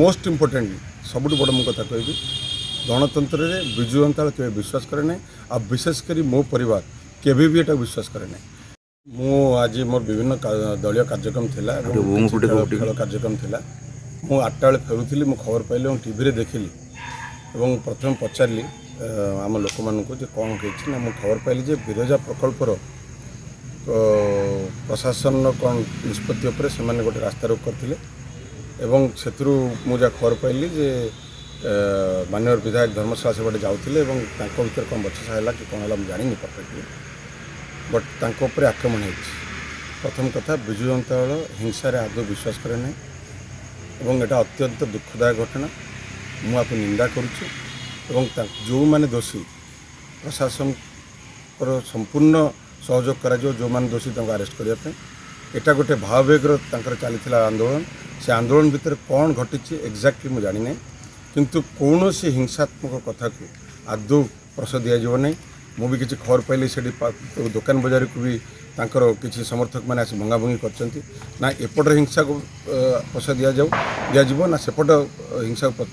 Most importantly सबुठ बड़ मु कथा कहबी गणतंत्र में विजु जनता दल के विश्वास करे ना आ विशेषकर मो परिवार केवे भी एटा विश्वास करे ना। मु आज मोर विभिन्न दलीय कार्यक्रम थिला खेल कार्यक्रम थिला मु 8टा बेले फेरुथिली मु खबर पाइली और टीवी देखिली और प्रथम पचारि आम लोक मानू कौन कही मु खबर पाइली जे बिरजा प्रकल्पर प्रशासन कौन निष्पत्ति से गोटे रास्ता रोक करते एवं से मुझे खबर पाइली जे माननीय विधायक धर्मशाला से जाते भर कौन बचसा है कि कौन है जानी परफेक्टली बट तांको आक्रमण हो प्रथम कथा विजु जनता दल हिंसा आदौ विश्वास करे ना और यहाँ अत्यंत दुखदायक घटना मुझे निंदा करुच्ची जो मैंने दोषी प्रशासन संपूर्ण सहयोग करा जो मैंने दोषी अरेस्ट करने यहाँ गोटे भाववेगर चली आंदोलन से आंदोलन भितर कौन घटी एक्जाक्टली मुझे जानी ना किंतु कौन सी हिंसात्मक कथा को आदौ प्रश्रय दिज्व ना मुझे किसी खबर पाइली से दुकान बजार को भी तांकर किसी समर्थक मैंने आसी भंगाभंगी करना एपट हिंसा को प्रश्रय दिज्व ना सेपट हिंसा को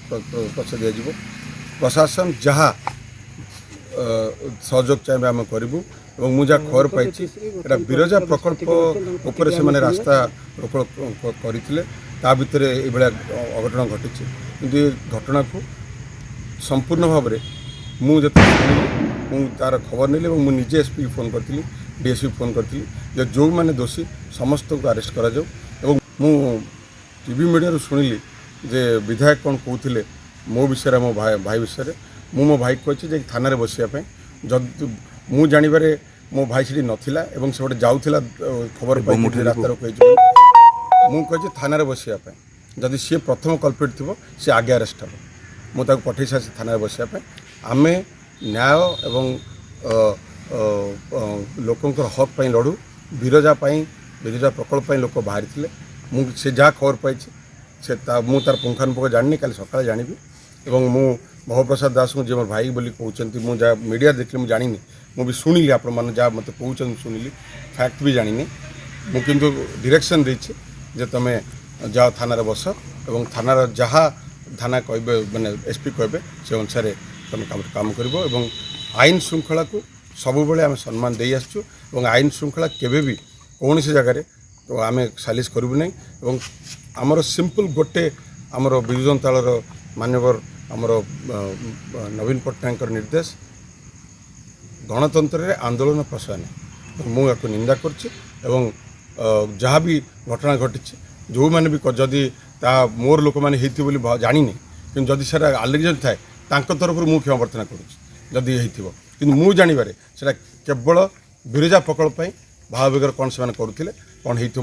प्रश्रय दिज्व प्रशासन जहाँ सहयोग चाहिए आम करूँ और मुझे खबर पाई बिरजा प्रकल्प उपर से मैंने रास्ता रोक करते भितर ये अघटन घटी कि घटना को संपूर्ण भाव में मुझे तार खबर नहीं और मुझे एसपी की फोन करी डीएसपी फोन करी जो मैंने दोषी समस्त को अरेस्ट करा जाऊ मु टीवी मीडिया शुणिली जे विधायक कौन कहते मो विषय मो भाई विषय मो भाई कही थाना बसापी जब मु जानवे मो भाई से नाला से गोटे जाऊला खबर पाई रास्ता रोक मुझे थाना बसापी जदि सी प्रथम कल्प्रिट थी सी आगे अरेस्ट हे मुझे पठे सारी थाना बसापी आमे न्याय एवं लोकंर हक पर लड़ू बिरजा प्रकल्प लोक बाहरी मुझे जहाँ खबर पाई से तार पुंखानुपुंख जानी काली सकाଳେ जानिबी एवं मु भवप्रसाद दास को जो मोर भाई बोली कहते मुझे जहाँ मीडिया देखली मुझे जानी मुझे शुणिली आपण मैंने जहाँ मत कहते शुणिली फैक्ट भी जानी मुझे डायरेक्शन देछि जे तमें जाओ थाना बस और थानार जहाँ थाना कहे मैंने एसपी कहे से अनुसार तुम काम कर आईन श्रृंखला को सब बेले आम सम्मान दे आसचु और आईन श्रृंखला केबे भी कौन सी जगार तो आम सालिश करूँ ना और आमर सिंपल गोटे आमर विजु जनता दल मानवर आमर नवीन पट्टनायक निर्देश गणतंत्र आंदोलन प्रश्रय नहीं मुझे निंदा कर जहाँ भी घटना घटी जो मैंने भी जदि मोर लोक मैंने जानी कि जदि सर आलिगेशन थाए तरफ मुझे क्षमा प्रार्थना करुँगी कि मुझे जानवे से केवल बिरजा प्रकल्प भाववेगर कौन से करुले कौन हो